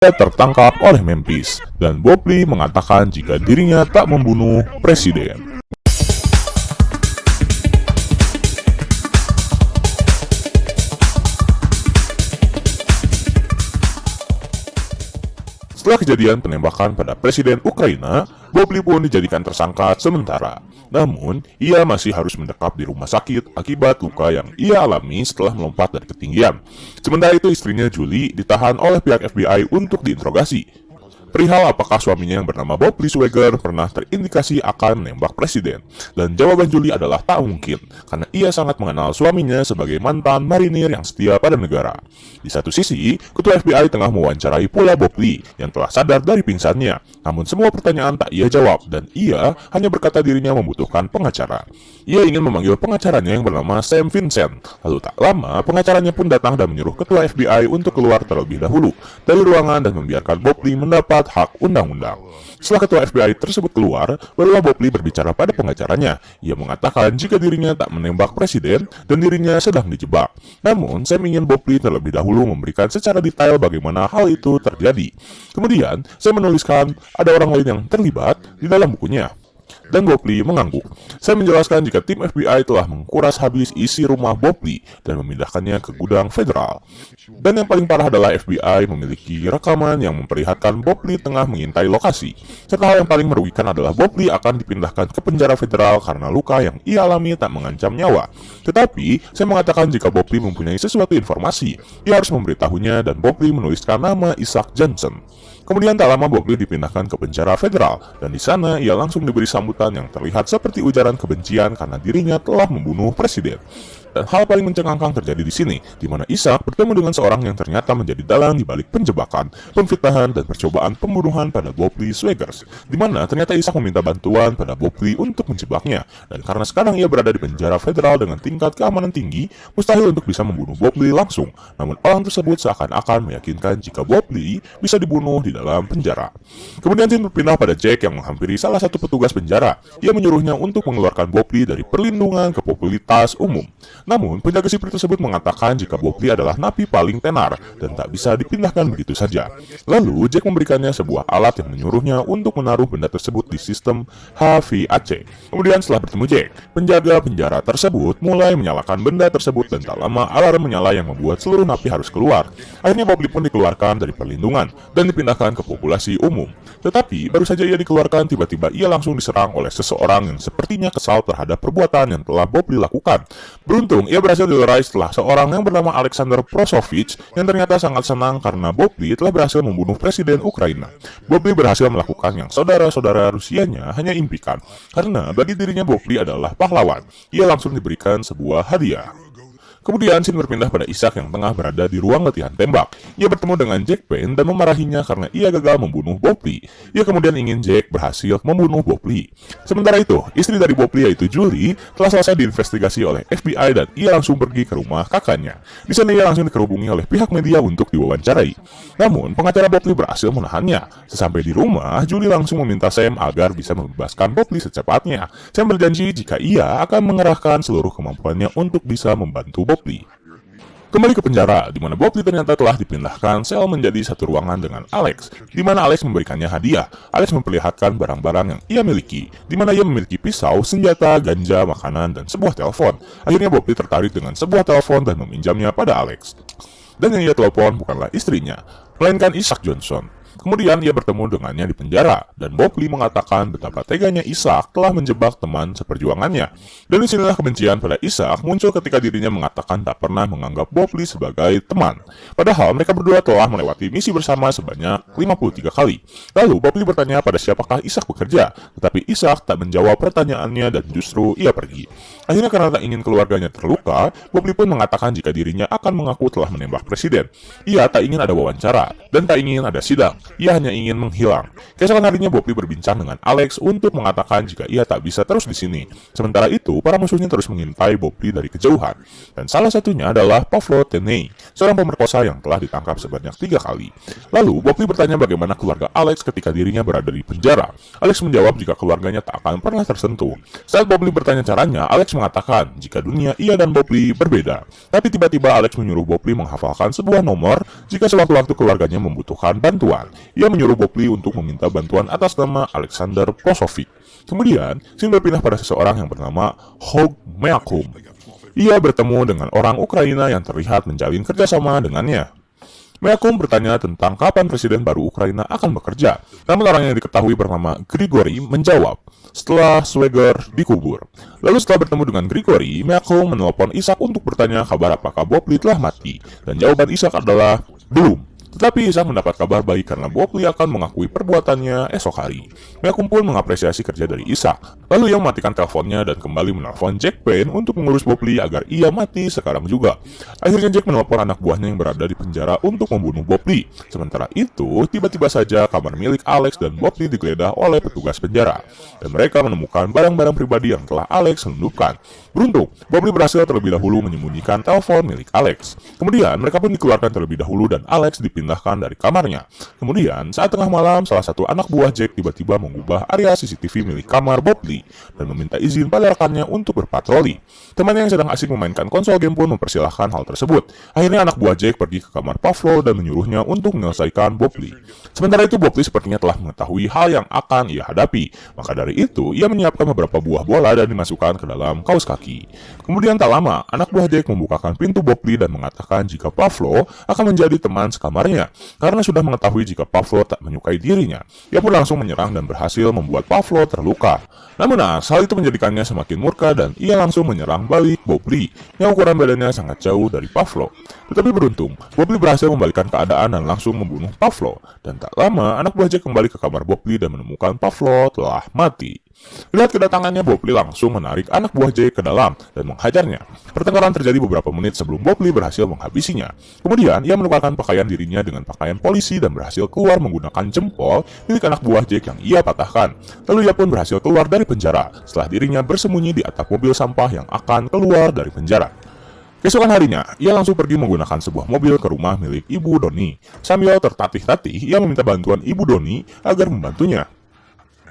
Ia tertangkap oleh Memphis, dan Bob Lee mengatakan jika dirinya tak membunuh presiden. Setelah kejadian penembakan pada Presiden Ukraina, Bob Lee pun dijadikan tersangka sementara. Namun, ia masih harus mendekap di rumah sakit akibat luka yang ia alami setelah melompat dari ketinggian. Sementara itu, istrinya Julie ditahan oleh pihak FBI untuk diinterogasi perihal apakah suaminya yang bernama Bob Lee Swagger pernah terindikasi akan menembak presiden. Dan jawaban Julie adalah tak mungkin, karena ia sangat mengenal suaminya sebagai mantan marinir yang setia pada negara. Di satu sisi, ketua FBI tengah mewawancarai pula Bob Lee yang telah sadar dari pingsannya. Namun semua pertanyaan tak ia jawab, dan ia hanya berkata dirinya membutuhkan pengacara. Ia ingin memanggil pengacaranya yang bernama Sam Vincent. Lalu tak lama, pengacaranya pun datang dan menyuruh ketua FBI untuk keluar terlebih dahulu dari ruangan dan membiarkan Bob Lee mendapat hak undang-undang. Setelah ketua FBI tersebut keluar, barulah Bob Lee berbicara pada pengacaranya. Ia mengatakan jika dirinya tak menembak presiden dan dirinya sedang dijebak. Namun, Sam ingin Bob Lee terlebih dahulu memberikan secara detail bagaimana hal itu terjadi. Kemudian, Sam menuliskan ada orang lain yang terlibat di dalam bukunya. Dan Bob Lee mengangguk. Saya menjelaskan jika tim FBI telah mengkuras habis isi rumah Bob Lee dan memindahkannya ke gudang federal. Dan yang paling parah adalah FBI memiliki rekaman yang memperlihatkan Bob Lee tengah mengintai lokasi. Serta hal yang paling merugikan adalah Bob Lee akan dipindahkan ke penjara federal karena luka yang ia alami tak mengancam nyawa. Tetapi, saya mengatakan jika Bob Lee mempunyai sesuatu informasi, ia harus memberitahunya, dan Bob Lee menuliskan nama Isaac Johnson. Kemudian tak lama Bob Lee dipindahkan ke penjara federal, dan di sana ia langsung diberi sambutan yang terlihat seperti ujaran kebencian karena dirinya telah membunuh presiden. Dan hal paling mencengangkan terjadi di sini, di mana Isaac bertemu dengan seorang yang ternyata menjadi dalang di balik penjebakan, pemfitnahan, dan percobaan pembunuhan pada Bob Lee Swagger. Di mana ternyata Isaac meminta bantuan pada Bob Lee untuk menjebaknya, dan karena sekarang ia berada di penjara federal dengan tingkat keamanan tinggi, mustahil untuk bisa membunuh Bob Lee langsung. Namun orang tersebut seakan-akan meyakinkan jika Bob Lee bisa dibunuh di dalam penjara. Kemudian tim berpindah pada Jack yang menghampiri salah satu petugas penjara. Ia menyuruhnya untuk mengeluarkan Bob Lee dari perlindungan ke popularitas umum. Namun, penjaga sipil tersebut mengatakan jika Bob Lee adalah napi paling tenar dan tak bisa dipindahkan begitu saja. Lalu, Jack memberikannya sebuah alat yang menyuruhnya untuk menaruh benda tersebut di sistem HVAC. Kemudian setelah bertemu Jack, penjaga penjara tersebut mulai menyalakan benda tersebut, dan tak lama alarm menyala yang membuat seluruh napi harus keluar. Akhirnya Bob Lee pun dikeluarkan dari perlindungan dan dipindahkan ke populasi umum. Tetapi, baru saja ia dikeluarkan, tiba-tiba ia langsung diserang oleh seseorang yang sepertinya kesal terhadap perbuatan yang telah Bob Lee lakukan. Beruntung, ia berhasil dilerai setelah seorang yang bernama Alexander Prosovich yang ternyata sangat senang karena Bob Lee telah berhasil membunuh presiden Ukraina. Bob Lee berhasil melakukan yang saudara-saudara Rusianya hanya impikan, karena bagi dirinya Bob Lee adalah pahlawan. Ia langsung diberikan sebuah hadiah. Kemudian scene berpindah pada Isaac yang tengah berada di ruang latihan tembak. Ia bertemu dengan Jack Payne dan memarahinya karena ia gagal membunuh Bob Lee. Ia kemudian ingin Jack berhasil membunuh Bob Lee. Sementara itu, istri dari Bob Lee yaitu Julie telah selesai diinvestigasi oleh FBI, dan ia langsung pergi ke rumah kakaknya. Di sana ia langsung dikerubungi oleh pihak media untuk diwawancarai. Namun, pengacara Bob Lee berhasil menahannya. Sesampai di rumah, Julie langsung meminta Sam agar bisa membebaskan Bob Lee secepatnya. Sam berjanji jika ia akan mengerahkan seluruh kemampuannya untuk bisa membantu Bob Lee. Kembali ke penjara, di mana Bob Lee ternyata telah dipindahkan sel menjadi satu ruangan dengan Alex, di mana Alex memberikannya hadiah. Alex memperlihatkan barang-barang yang ia miliki, di mana ia memiliki pisau, senjata, ganja, makanan, dan sebuah telepon. Akhirnya Bob Lee tertarik dengan sebuah telepon dan meminjamnya pada Alex. Dan yang ia telepon bukanlah istrinya, melainkan Isaac Johnson. Kemudian ia bertemu dengannya di penjara, dan Bob Lee mengatakan betapa teganya Isaac telah menjebak teman seperjuangannya. Dan disinilah kebencian pada Isaac muncul ketika dirinya mengatakan tak pernah menganggap Bob Lee sebagai teman. Padahal mereka berdua telah melewati misi bersama sebanyak 53 kali. Lalu Bob Lee bertanya pada siapakah Isaac bekerja, tetapi Isaac tak menjawab pertanyaannya dan justru ia pergi. Akhirnya karena tak ingin keluarganya terluka, Bob Lee pun mengatakan jika dirinya akan mengaku telah menembak presiden. Ia tak ingin ada wawancara dan tak ingin ada sidang. ia hanya ingin menghilang. Keesokan harinya Bob Lee berbincang dengan Alex untuk mengatakan jika ia tak bisa terus di sini. Sementara itu, para musuhnya terus mengintai Bob Lee dari kejauhan. Dan salah satunya adalah Pavlo Tenney, seorang pemerkosa yang telah ditangkap sebanyak 3 kali. Lalu, Bob Lee bertanya bagaimana keluarga Alex ketika dirinya berada di penjara. Alex menjawab jika keluarganya tak akan pernah tersentuh. Saat Bob Lee bertanya caranya, Alex mengatakan jika dunia ia dan Bob Lee berbeda. Tapi tiba-tiba Alex menyuruh Bob Lee menghafalkan sebuah nomor jika sewaktu-waktu keluarganya membutuhkan bantuan. Ia menyuruh Bob Lee untuk meminta bantuan atas nama Alexander Prosovic. Kemudian, scene berpindah pada seseorang yang bernama Hog Meakum. Ia bertemu dengan orang Ukraina yang terlihat menjalin kerjasama dengannya. Meakum bertanya tentang kapan presiden baru Ukraina akan bekerja. Namun orang yang diketahui bernama Grigori menjawab setelah Swagger dikubur. Lalu setelah bertemu dengan Grigori, Meakum menelpon Ishak untuk bertanya kabar apakah Bob Lee telah mati. Dan jawaban Ishak adalah belum. Tetapi Ishak mendapat kabar baik karena Bob Lee akan mengakui perbuatannya esok hari. Meakum pun mengapresiasi kerja dari Ishak. Lalu ia mematikan teleponnya dan kembali menelpon Jack Payne untuk mengurus Bob Lee agar ia mati sekarang juga. Akhirnya Jack menelpon anak buahnya yang berada di penjara untuk membunuh Bob Lee. Sementara itu, tiba-tiba saja kamar milik Alex dan Bob Lee digeledah oleh petugas penjara. Dan mereka menemukan barang-barang pribadi yang telah Alex selundupkan. Beruntung, Bob Lee berhasil terlebih dahulu menyembunyikan telepon milik Alex. Kemudian, mereka pun dikeluarkan terlebih dahulu dan Alex dipindahkan dari kamarnya. Kemudian, saat tengah malam, salah satu anak buah Jack tiba-tiba mengubah area CCTV milik kamar Bob Lee dan meminta izin pada rekannya untuk berpatroli. Temannya yang sedang asik memainkan konsol game pun mempersilahkan hal tersebut. Akhirnya anak buah Jack pergi ke kamar Pavlo dan menyuruhnya untuk menyelesaikan Bob Lee. Sementara itu Bob Lee sepertinya telah mengetahui hal yang akan ia hadapi. Maka dari itu, ia menyiapkan beberapa buah bola dan dimasukkan ke dalam kaos kaki. Kemudian tak lama, anak buah Jack membukakan pintu Bob Lee dan mengatakan jika Pavlo akan menjadi teman sekamarnya. Karena sudah mengetahui jika Pavlo tak menyukai dirinya, ia pun langsung menyerang dan berhasil membuat Pavlo terluka. Namun hal itu menjadikannya semakin murka dan ia langsung menyerang balik Bob Lee yang ukuran badannya sangat jauh dari Pavlo. Tetapi beruntung, Bob Lee berhasil membalikkan keadaan dan langsung membunuh Pavlo. Dan tak lama, anak buah Jack kembali ke kamar Bob Lee dan menemukan Pavlo telah mati. Lihat kedatangannya, Bob Lee langsung menarik anak buah Jack ke dalam dan menghajarnya. Pertengkaran terjadi beberapa menit sebelum Bob Lee berhasil menghabisinya. Kemudian, ia menukarkan pakaian dirinya dengan pakaian polisi dan berhasil keluar menggunakan jempol milik anak buah Jack yang ia patahkan. Lalu ia pun berhasil keluar dari penjara setelah dirinya bersembunyi di atap mobil sampah yang akan keluar dari penjara. Keesokan harinya, ia langsung pergi menggunakan sebuah mobil ke rumah milik Ibu Doni. Sambil tertatih-tatih, ia meminta bantuan Ibu Doni agar membantunya.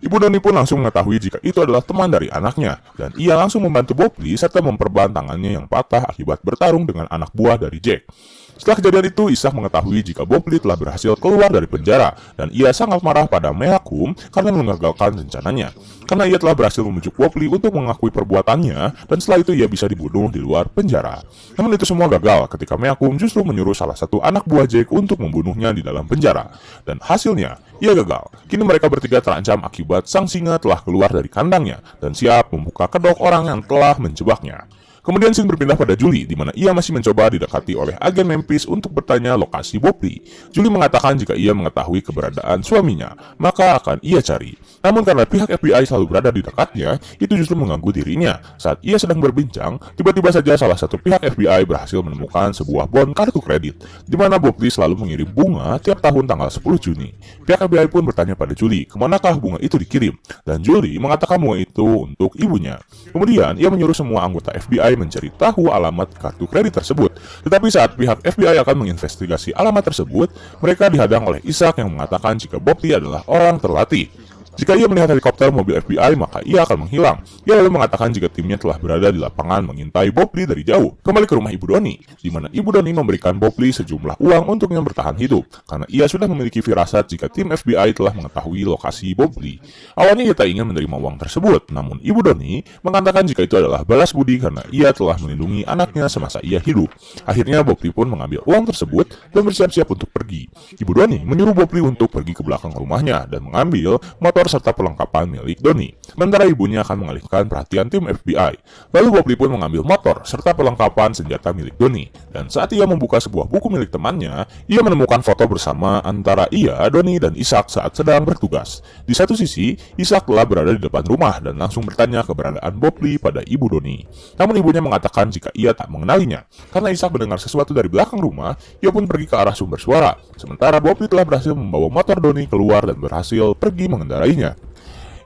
Ibu Doni pun langsung mengetahui jika itu adalah teman dari anaknya, dan ia langsung membantu Bob Lee serta memperban tangannya yang patah akibat bertarung dengan anak buah dari Jack. Setelah kejadian itu, Ishak mengetahui jika Bob Lee telah berhasil keluar dari penjara, dan ia sangat marah pada Meakum karena mengagalkan rencananya. Karena ia telah berhasil membujuk Bob Lee untuk mengakui perbuatannya, dan setelah itu ia bisa dibunuh di luar penjara. Namun itu semua gagal ketika Meakum justru menyuruh salah satu anak buah Jack untuk membunuhnya di dalam penjara. Dan hasilnya, ia gagal. Kini mereka bertiga terancam akibat sang singa telah keluar dari kandangnya, dan siap membuka kedok orang yang telah menjebaknya. Kemudian scene berpindah pada Julie, di mana ia masih mencoba didekati oleh agen Memphis untuk bertanya lokasi Bob Lee. Julie mengatakan jika ia mengetahui keberadaan suaminya, maka akan ia cari. Namun karena pihak FBI selalu berada di dekatnya, itu justru mengganggu dirinya. Saat ia sedang berbincang, tiba-tiba saja salah satu pihak FBI berhasil menemukan sebuah bon kartu kredit, di mana Bob Lee selalu mengirim bunga tiap tahun tanggal 10 Juni. Pihak FBI pun bertanya pada Julie, kemanakah bunga itu dikirim? Dan Julie mengatakan bunga itu untuk ibunya. Kemudian, ia menyuruh semua anggota FBI mencari tahu alamat kartu kredit tersebut. Tetapi saat pihak FBI akan menginvestigasi alamat tersebut, mereka dihadang oleh Ishak yang mengatakan jika Bob Lee adalah orang terlatih. Jika ia melihat helikopter mobil FBI, maka ia akan menghilang. Ia lalu mengatakan jika timnya telah berada di lapangan mengintai Bob Lee dari jauh. Kembali ke rumah Ibu Doni, di mana Ibu Doni memberikan Bob Lee sejumlah uang untuknya bertahan hidup, karena ia sudah memiliki firasat jika tim FBI telah mengetahui lokasi Bob Lee. Awalnya ia tak ingin menerima uang tersebut, namun Ibu Doni mengatakan jika itu adalah balas budi karena ia telah melindungi anaknya semasa ia hidup. Akhirnya Bob Lee pun mengambil uang tersebut dan bersiap-siap untuk pergi. Ibu Doni menyuruh Bob Lee untuk pergi ke belakang rumahnya dan mengambil motor motor serta perlengkapan milik Doni. Sementara ibunya akan mengalihkan perhatian tim FBI. Lalu Bob Lee pun mengambil motor serta perlengkapan senjata milik Doni. Dan saat ia membuka sebuah buku milik temannya, ia menemukan foto bersama antara ia, Doni, dan Ishak saat sedang bertugas. Di satu sisi, Ishak telah berada di depan rumah dan langsung bertanya keberadaan Bob Lee pada ibu Doni. Namun ibunya mengatakan jika ia tak mengenalinya. Karena Ishak mendengar sesuatu dari belakang rumah, ia pun pergi ke arah sumber suara. Sementara Bob Lee telah berhasil membawa motor Doni keluar dan berhasil pergi mengendarainya.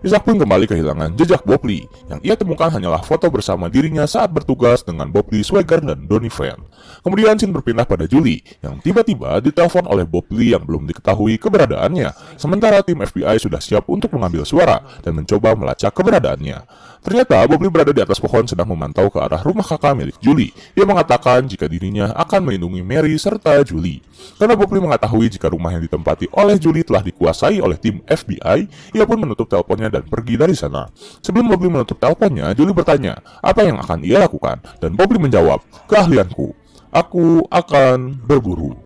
Ishak pun kembali kehilangan jejak Bob Lee. Yang ia temukan hanyalah foto bersama dirinya saat bertugas dengan Bob Lee, Swagger, dan Donnie Van. Kemudian scene berpindah pada Julie, yang tiba-tiba ditelepon oleh Bob Lee yang belum diketahui keberadaannya. Sementara tim FBI sudah siap untuk mengambil suara dan mencoba melacak keberadaannya. Ternyata Bob Lee berada di atas pohon sedang memantau ke arah rumah kakak milik Julie. Ia mengatakan jika dirinya akan melindungi Mary serta Julie. Karena Bob Lee mengetahui jika rumah yang ditempati oleh Julie telah dikuasai oleh tim FBI, ia pun menutup teleponnya dan pergi dari sana. Sebelum Bob Lee menutup teleponnya, Julie bertanya apa yang akan ia lakukan, dan Bob Lee menjawab, "Keahlianku, aku akan berburu."